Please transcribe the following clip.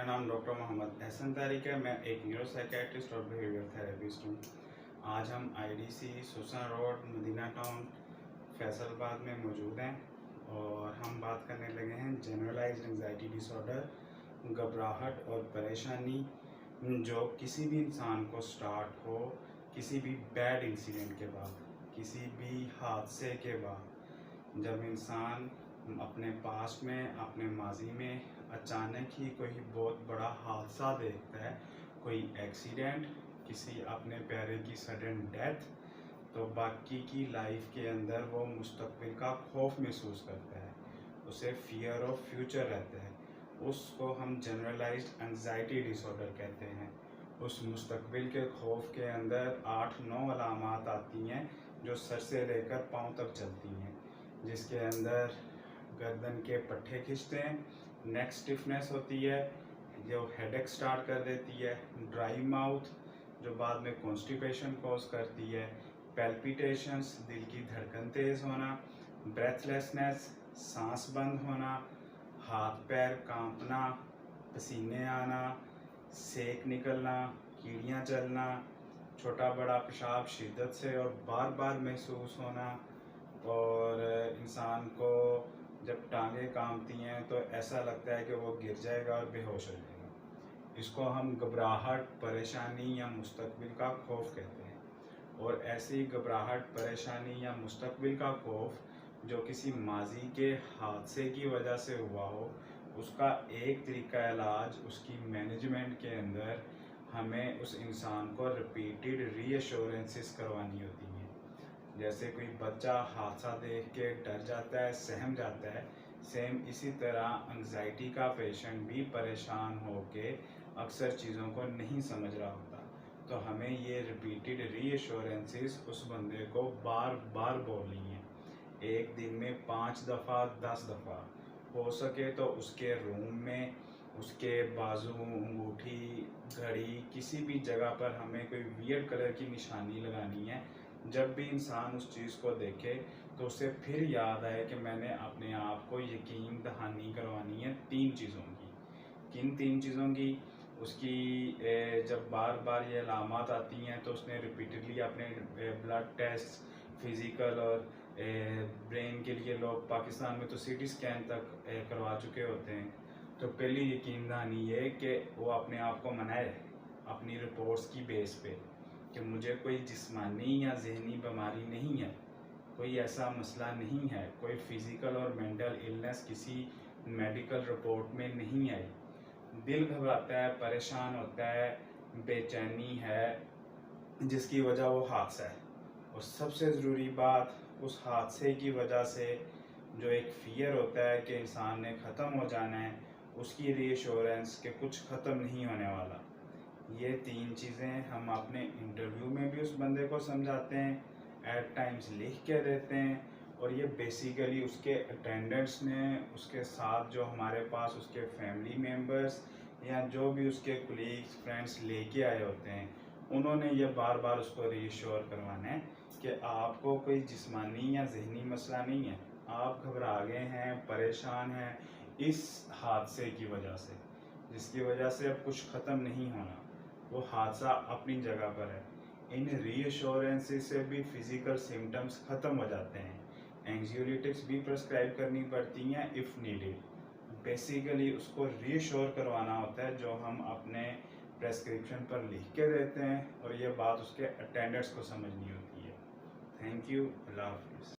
नाम डॉक्टर मोहम्मद एहसन तारिक है। मैं एक न्यूरो साइकेट्रिस्ट और बिहेवियर थेरेपिस्ट हूँ। आज हम IDC Susan road Medina town Faisalabad में मौजूद हैं और हम बात करने लगे हैं जनरलाइज्ड एंजाइटी डिसऑर्डर, घबराहट और परेशानी जो किसी भी इंसान को स्टार्ट हो किसी भी बैड इंसिडेंट के बाद, किसी भी हादसे के बाद। जब इंसान अपने पास्ट में, अपने माजी में अचानक ही कोई बहुत बड़ा हादसा देखता है, कोई एक्सीडेंट, किसी अपने प्यारे की सडन डेथ, तो बाकी की लाइफ के अंदर वो मुस्तकबिल का खौफ महसूस करता है, उसे फियर ऑफ फ्यूचर रहता है। उसको हम जनरलाइज्ड एंजाइटी डिसऑर्डर कहते हैं। उस मुस्तकबिल के खौफ के अंदर 8-9 अलामात आती हैं जो सर से लेकर पाँव तक चलती हैं, जिसके अंदर गर्दन के पट्टे खिंचते हैं, नेक स्टिफनेस होती है जो हेडेक स्टार्ट कर देती है, ड्राई माउथ जो बाद में कॉन्स्टिपेशन कॉज करती है, पैल्पिटेशंस दिल की धड़कन तेज़ होना, ब्रेथलेसनेस सांस बंद होना, हाथ पैर कांपना, पसीने आना, सेक निकलना, कीड़ियाँ चलना, छोटा बड़ा पेशाब शिद्दत से और बार बार महसूस होना, और इंसान को जब टांगें कांपती हैं तो ऐसा लगता है कि वो गिर जाएगा और बेहोश हो जाएगा। इसको हम घबराहट, परेशानी या मुस्तकबिल का खौफ कहते हैं। और ऐसी घबराहट, परेशानी या मुस्तकबिल का खौफ जो किसी माजी के हादसे की वजह से हुआ हो, उसका एक तरीका इलाज उसकी मैनेजमेंट के अंदर हमें उस इंसान को रिपीटेड रीअश्योरेंसेस करवानी होती हैं। जैसे कोई बच्चा हादसा देख के डर जाता है, सहम जाता है, सेम इसी तरह एंग्जाइटी का पेशेंट भी परेशान होके अक्सर चीज़ों को नहीं समझ रहा होता। तो हमें ये रिपीटेड रीअश्योरेंसेस उस बंदे को बार बार बोलनी है, एक दिन में 5 दफ़ा 10 दफ़ा हो सके तो उसके रूम में, उसके बाजू, अंगूठी, घड़ी, किसी भी जगह पर हमें कोई वियर्ड कलर की निशानी लगानी है। जब भी इंसान उस चीज़ को देखे तो उसे फिर याद आए कि मैंने अपने आप को यकीन दहानी करवानी है 3 चीज़ों की। किन 3 चीज़ों की? उसकी जब बार बार ये अलामात आती हैं तो उसने रिपीटेडली अपने ब्लड टेस्ट, फिज़िकल और ब्रेन के लिए लोग पाकिस्तान में तो सीटी स्कैन तक करवा चुके होते हैं। तो पहली यकीन दहानी ये कि वो अपने आप को मनाए अपनी रिपोर्ट्स की बेस पे कि मुझे कोई जिस्मानी या ज़हनी बीमारी नहीं है, कोई ऐसा मसला नहीं है, कोई फिज़िकल और मेंटल इलनेस किसी मेडिकल रिपोर्ट में नहीं आई। दिल घबराता है, परेशान होता है, बेचैनी है, जिसकी वजह वो हादसा है। और सबसे ज़रूरी बात, उस हादसे की वजह से जो एक फ़ियर होता है कि इंसान ने ख़त्म हो जाना है, उसकी रीअश्योरेंस कि कुछ ख़त्म नहीं होने वाला। ये 3 चीज़ें हम अपने इंटरव्यू में भी उस बंदे को समझाते हैं, एट टाइम्स लिख के देते हैं, और ये बेसिकली उसके अटेंडेंट्स ने, उसके साथ जो हमारे पास उसके फैमिली मेम्बर्स या जो भी उसके कोलीग्स, फ्रेंड्स लेके आए होते हैं, उन्होंने ये बार बार उसको रीअश्योर करवाना है कि आपको कोई जिस्मानी या ज़हनी मसला नहीं है, आप घबरा गए हैं, परेशान हैं इस हादसे की वजह से, जिसकी वजह से अब कुछ ख़त्म नहीं होना, वो हादसा अपनी जगह पर है। इन रीअश्योरेंसेस से भी फिज़िकल सिम्टम्स ख़त्म हो जाते हैं। एंग्जियोलिटिक्स भी प्रेस्क्राइब करनी पड़ती हैं इफ़ नीडेड। बेसिकली उसको रीअश्योर करवाना होता है जो हम अपने प्रेस्क्रिप्शन पर लिख के देते हैं, और ये बात उसके अटेंडेंट्स को समझनी होती है। थैंक यू, अल्लाह हाफिज़।